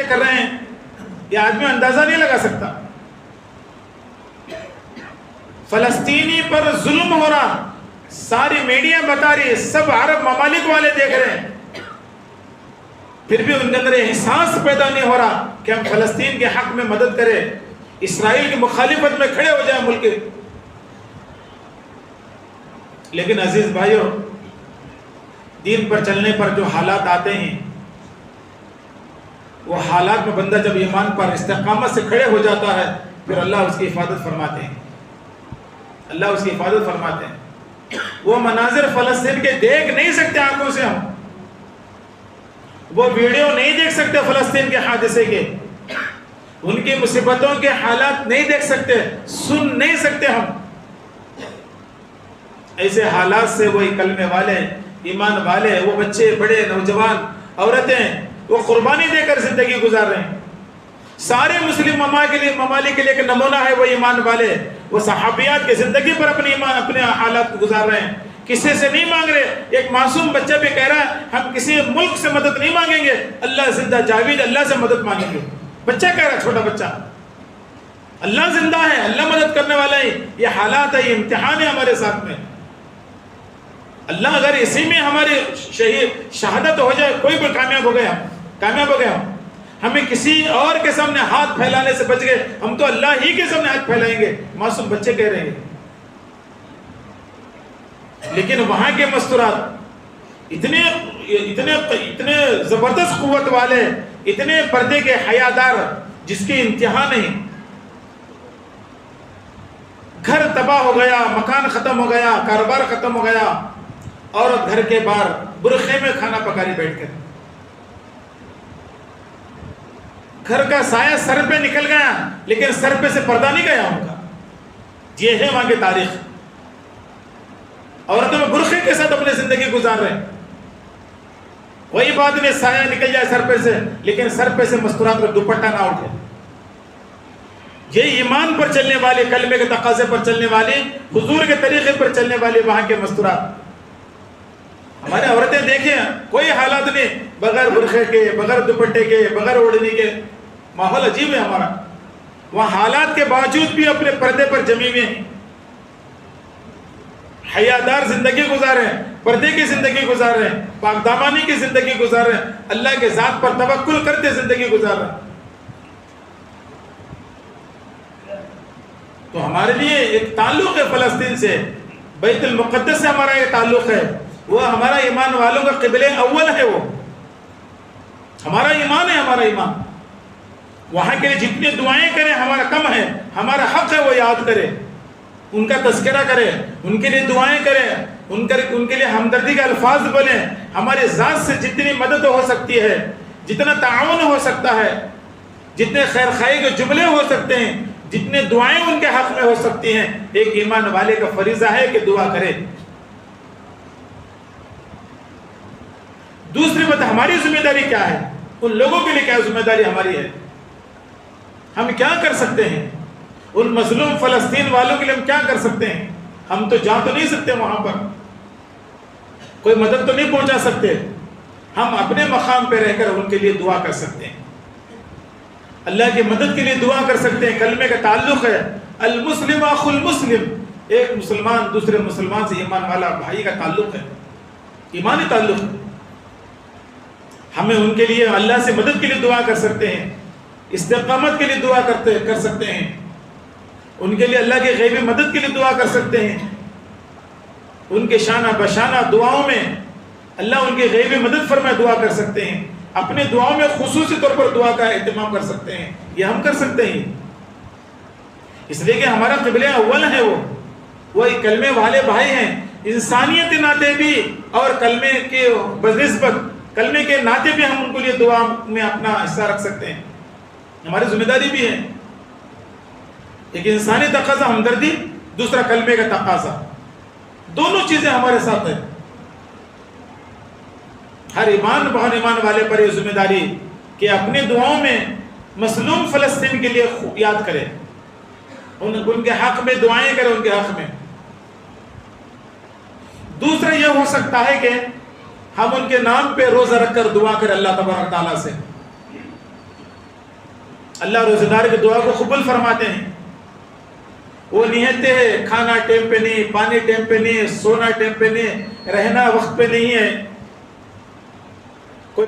کر رہے ہیں یہ آدمی اندازہ نہیں لگا سکتا. فلسطینی پر ظلم ہو رہا، ساری میڈیا بتا رہی ہے، سب عرب ممالک والے دیکھ رہے ہیں، پھر بھی ان کے اندر احساس پیدا نہیں ہو رہا کہ ہم فلسطین کے حق میں مدد کریں، اسرائیل کی مخالفت میں کھڑے ہو جائیں ملک. لیکن عزیز بھائیو، دین پر چلنے پر جو حالات آتے ہیں، وہ حالات میں بندہ جب ایمان پر استقامت سے کھڑے ہو جاتا ہے، پھر اللہ اس کی حفاظت فرماتے ہیں. اللہ اس کی حفاظت فرماتے ہیں. وہ مناظر فلسطین کے دیکھ نہیں سکتے آنکھوں سے، ہم وہ ویڈیو نہیں دیکھ سکتے فلسطین کے حادثے کے، ان کی مصیبتوں کے حالات نہیں دیکھ سکتے، سن نہیں سکتے ہم. ایسے حالات سے وہی کلمے والے، ایمان والے، وہ بچے، بڑے، نوجوان، عورتیں، وہ قربانی دے کر زندگی گزار رہے ہیں. سارے مسلم ممالک کے لیے ایک نمونہ ہے وہ ایمان والے، وہ صحابیات کی زندگی پر اپنے حالات کو گزار رہے ہیں. کسی سے نہیں مانگ رہے. ایک معصوم بچہ بھی کہہ رہا ہے ہم کسی ملک سے مدد نہیں مانگیں گے، اللہ زندہ جاوید، اللہ سے مدد مانگیں گے. بچہ کہہ رہا ہے، چھوٹا بچہ. اللہ زندہ ہے، اللہ مدد کرنے والا ہے. یہ حالات ہے، یہ امتحان ہے ہمارے ساتھ میں. اللہ اگر اسی میں ہماری شہادت ہو جائے، کوئی بھی کامیاب ہو گیا. ہمیں کسی اور کے سامنے ہاتھ پھیلانے سے بچ گئے، ہم تو اللہ ہی کے سامنے ہاتھ پھیلائیں گے. معصوم بچے کہہ رہے ہیں. لیکن وہاں کے مستورات اتنے زبردست قوت والے، اتنے پردے کے حیادار، جس کی انتہا نہیں. گھر تباہ ہو گیا، مکان ختم ہو گیا، کاروبار ختم ہو گیا، عورت گھر کے باہر برقعے میں کھانا پکا رہی بیٹھ کر. گھر کا سایہ سر پہ نکل گیا، لیکن سر پہ سے پردہ نہیں گیا ان کا. یہ ہے وہاں کی تاریخ. عورتوں میں برقعے کے ساتھ اپنی زندگی گزار رہے ہیں. وہی بات نہیں سایہ نکل جائے سر پہ سے، لیکن سر پہ سے مستورات کا دوپٹہ نہ اٹھے. یہ ایمان پر چلنے والے، کلمے کے تقاضے پر چلنے والے، حضور کے طریقے پر چلنے والے وہاں کے مستورات. ہمارے عورتیں دیکھیں، کوئی حالات نہیں، بغیر برقعے کے، بغیر دوپٹے کے، بغیر اوڑھنی کے. ماحول عجیب ہے ہمارا. وہاں حالات کے باوجود بھی اپنے پردے پر جمی ہوئے ہیں، حیادار زندگی گزار رہے ہیں، پردے کی زندگی گزار رہے ہیں، پاک دامانی کی زندگی گزار رہے ہیں، اللہ کے ذات پر توکل کرتے زندگی گزار رہے ہیں. تو ہمارے لیے ایک تعلق ہے فلسطین سے، بیت المقدس سے ہمارا یہ تعلق ہے. وہ ہمارا ایمان والوں کا قبلہ اول ہے. وہ ہمارا ایمان ہے، ہمارا ایمان. وہاں کے لیے جتنی دعائیں کریں ہمارا کم ہے. ہمارا حق ہے وہ یاد کرے، ان کا تذکرہ کرے، ان کے لیے دعائیں کریں، ان کے لیے ہمدردی کے الفاظ بولیں. ہمارے ذات سے جتنی مدد ہو سکتی ہے، جتنا تعاون ہو سکتا ہے، جتنے خیر خواہی کے جملے ہو سکتے ہیں، جتنے دعائیں ان کے حق میں ہو سکتی ہیں، ایک ایمان والے کا فریضہ ہے کہ دعا کرے. دوسری بات، ہماری ذمہ داری کیا ہے؟ ان لوگوں کے لیے کیا ذمہ داری ہماری ہے؟ ہم کیا کر سکتے ہیں؟ ان مظلوم فلسطین والوں کے لیے ہم کیا کر سکتے ہیں؟ ہم تو جا تو نہیں سکتے وہاں پر، کوئی مدد تو نہیں پہنچا سکتے. ہم اپنے مقام پہ رہ کر ان کے لیے دعا کر سکتے ہیں، اللہ کی مدد کے لیے دعا کر سکتے ہیں. کلمے کا تعلق ہے، المسلم اخو المسلم. ایک مسلمان دوسرے مسلمان سے، ایمان والا بھائی کا تعلق ہے، ایمانی تعلق ہے. ہمیں ان کے لیے اللہ سے مدد کے لیے دعا کر سکتے ہیں، استقامت کے لیے دعا کر سکتے ہیں، ان کے لیے اللہ کی غیبی مدد کے لیے دعا کر سکتے ہیں. ان کے شانہ بشانہ دعاؤں میں اللہ ان کی غیبی مدد فرمائے دعا کر سکتے ہیں. اپنے دعاؤں میں خصوصی طور پر دعا کا اہتمام کر سکتے ہیں. یہ ہم کر سکتے ہیں، اس لیے کہ ہمارا قبلہ اول ہے. وہ کلمے والے بھائی ہیں. انسانیت ناطے بھی اور کلمے کے بنسبت کلمے کے ناطے بھی ہم ان کے لیے دعا میں اپنا حصہ رکھ سکتے ہیں. ہماری ذمہ داری بھی ہے. ایک انسانی تقاضا ہمدردی، دوسرا کلمے کا تقاضا. دونوں چیزیں ہمارے ساتھ ہیں. ہر ایمان والے پر یہ ذمہ داری کہ اپنی دعاؤں میں مظلوم فلسطین کے لیے یاد کرے، ان کے حق میں دعائیں کرے، ان کے حق میں. دوسرا یہ ہو سکتا ہے کہ ہم ان کے نام پہ روزہ رکھ کر دعا کریں اللہ تبارک تعالیٰ سے. اللہ روزہ دار کی دعا کو قبول فرماتے ہیں. وہ نیتیں ہیں کھانا ٹائم پہ نہیں، پانی ٹائم پہ نہیں، سونا ٹائم پہ نہیں، رہنا وقت پہ نہیں ہے،